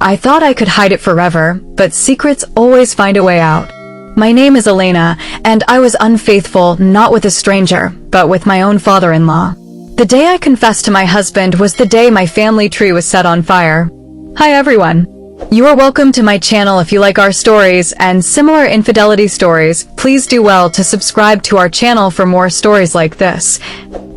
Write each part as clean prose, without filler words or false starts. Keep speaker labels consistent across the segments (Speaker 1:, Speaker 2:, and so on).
Speaker 1: I thought I could hide it forever, but secrets always find a way out. My name is Elena, and I was unfaithful not with a stranger, but with my own father-in-law. The day I confessed to my husband was the day my family tree was set on fire. Hi everyone. You are welcome to my channel. If you like our stories and similar infidelity stories, please do well to subscribe to our channel for more stories like this.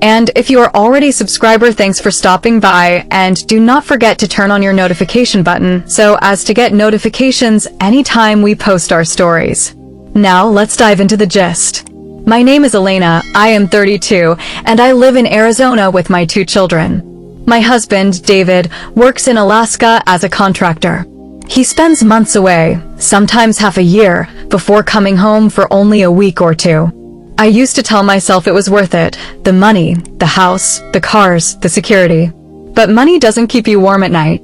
Speaker 1: And if you are already a subscriber, thanks for stopping by, and do not forget to turn on your notification button so as to get notifications anytime we post our stories. Now let's dive into the gist. My name is Elena, I am 32, and I live in Arizona with my 2 children. My husband, David, works in Alaska as a contractor. He spends months away, sometimes half a year, before coming home for only a week or 2. I used to tell myself it was worth it, the money, the house, the cars, the security. But money doesn't keep you warm at night.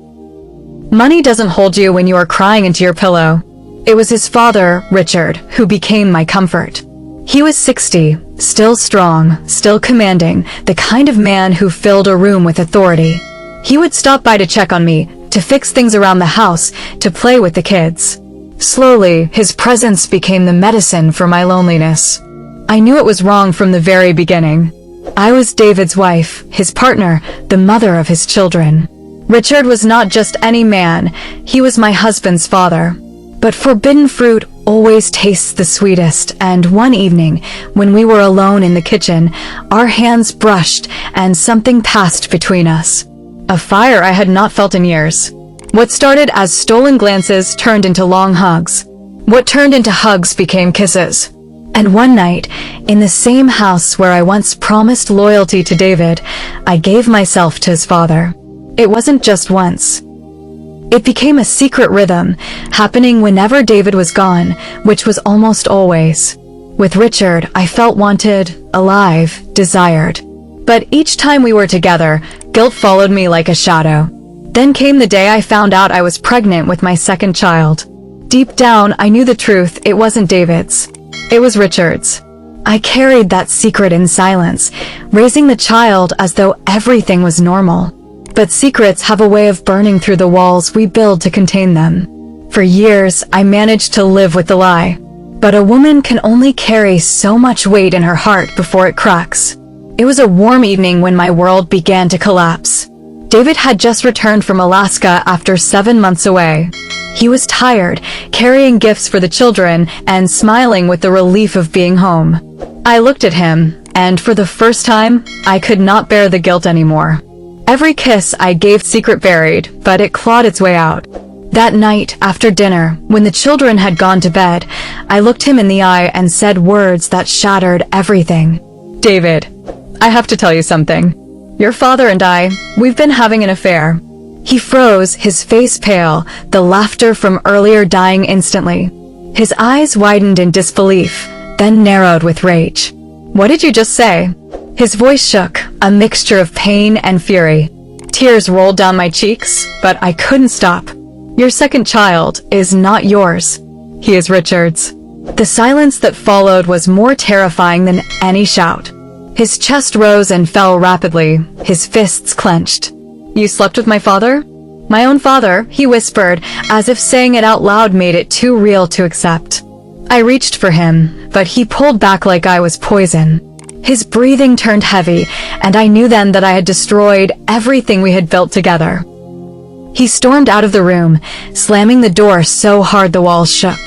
Speaker 1: Money doesn't hold you when you are crying into your pillow. It was his father, Richard, who became my comfort. He was 60, still strong, still commanding, the kind of man who filled a room with authority. He would stop by to check on me, to fix things around the house, to play with the kids. Slowly, his presence became the medicine for my loneliness. I knew it was wrong from the very beginning. I was David's wife, his partner, the mother of his children. Richard was not just any man, he was my husband's father. But forbidden fruit always tastes the sweetest, and one evening, when we were alone in the kitchen, our hands brushed and something passed between us. A fire I had not felt in years. What started as stolen glances turned into long hugs. What turned into hugs became kisses. And one night, in the same house where I once promised loyalty to David, I gave myself to his father. It wasn't just once. It became a secret rhythm, happening whenever David was gone, which was almost always. With Richard, I felt wanted, alive, desired. But each time we were together, guilt followed me like a shadow. Then came the day I found out I was pregnant with my second child. Deep down, I knew the truth. It wasn't David's. It was Richard's. I carried that secret in silence, raising the child as though everything was normal. But secrets have a way of burning through the walls we build to contain them. For years, I managed to live with the lie. But a woman can only carry so much weight in her heart before it cracks. It was a warm evening when my world began to collapse. David had just returned from Alaska after 7 months away. He was tired, carrying gifts for the children, and smiling with the relief of being home. I looked at him, and for the first time, I could not bear the guilt anymore. Every kiss I gave secret buried, but it clawed its way out. That night, after dinner, when the children had gone to bed, I looked him in the eye and said words that shattered everything. David, I have to tell you something. Your father and I, we've been having an affair. He froze, his face pale, the laughter from earlier dying instantly. His eyes widened in disbelief, then narrowed with rage. What did you just say? His voice shook, a mixture of pain and fury. Tears rolled down my cheeks, but I couldn't stop. Your second child is not yours. He is Richard's. The silence that followed was more terrifying than any shout. His chest rose and fell rapidly, his fists clenched. You slept with my father? My own father, he whispered, as if saying it out loud made it too real to accept. I reached for him, but he pulled back like I was poison. His breathing turned heavy, and I knew then that I had destroyed everything we had built together. He stormed out of the room, slamming the door so hard the walls shook.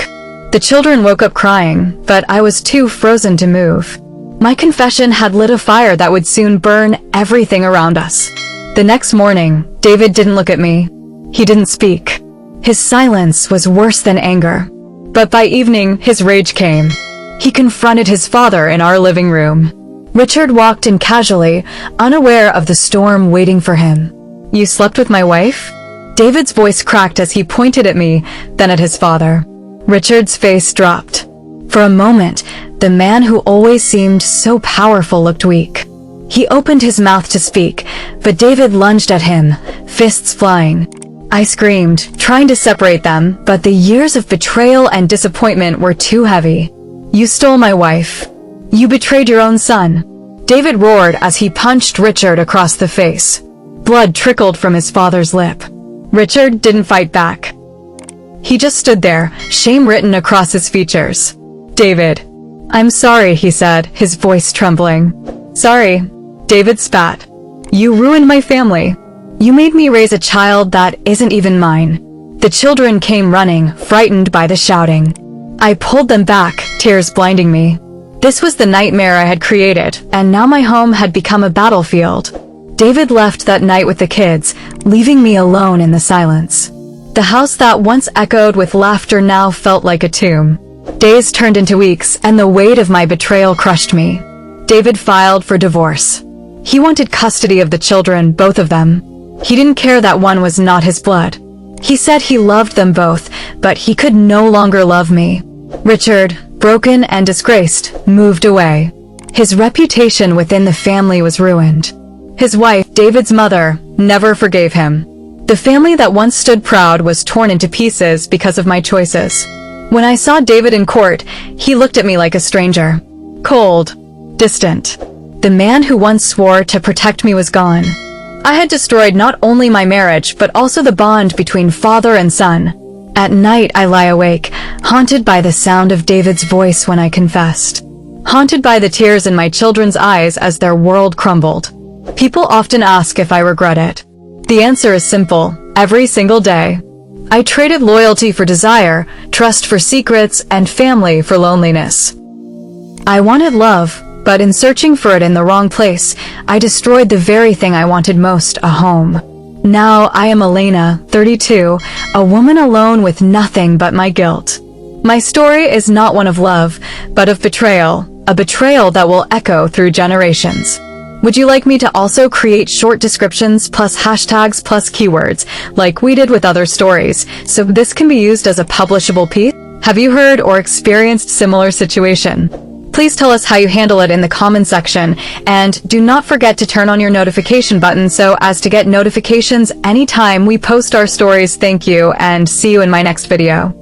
Speaker 1: The children woke up crying, but I was too frozen to move. My confession had lit a fire that would soon burn everything around us. The next morning, David didn't look at me. He didn't speak. His silence was worse than anger. But by evening, his rage came. He confronted his father in our living room. Richard walked in casually, unaware of the storm waiting for him. You slept with my wife? David's voice cracked as he pointed at me, then at his father. Richard's face dropped. For a moment, the man who always seemed so powerful looked weak. He opened his mouth to speak, but David lunged at him, fists flying. I screamed, trying to separate them, but the years of betrayal and disappointment were too heavy. You stole my wife. You betrayed your own son. David roared as he punched Richard across the face. Blood trickled from his father's lip. Richard didn't fight back. He just stood there, shame written across his features. "David." "I'm sorry," he said, his voice trembling. "Sorry." David spat. "You ruined my family. You made me raise a child that isn't even mine." The children came running, frightened by the shouting. I pulled them back, tears blinding me. This was the nightmare I had created, and now my home had become a battlefield. David left that night with the kids, leaving me alone in the silence. The house that once echoed with laughter now felt like a tomb. Days turned into weeks, and the weight of my betrayal crushed me. David filed for divorce. He wanted custody of the children, both of them. He didn't care that one was not his blood. He said he loved them both, but he could no longer love me. Richard, broken and disgraced, moved away. His reputation within the family was ruined. His wife, David's mother, never forgave him. The family that once stood proud was torn into pieces because of my choices. When I saw David in court, he looked at me like a stranger. Cold. Distant. The man who once swore to protect me was gone. I had destroyed not only my marriage, but also the bond between father and son. At night I lie awake, haunted by the sound of David's voice when I confessed. Haunted by the tears in my children's eyes as their world crumbled. People often ask if I regret it. The answer is simple, every single day. I traded loyalty for desire, trust for secrets, and family for loneliness. I wanted love, but in searching for it in the wrong place, I destroyed the very thing I wanted most, a home. Now I am Elena, 32, a woman alone with nothing but my guilt. My story is not one of love, but of betrayal, a betrayal that will echo through generations. Would you like me to also create short descriptions plus hashtags plus keywords, like we did with other stories, so this can be used as a publishable piece? Have you heard or experienced similar situation? Please tell us how you handle it in the comment section, and do not forget to turn on your notification button so as to get notifications anytime we post our stories. Thank you, and see you in my next video.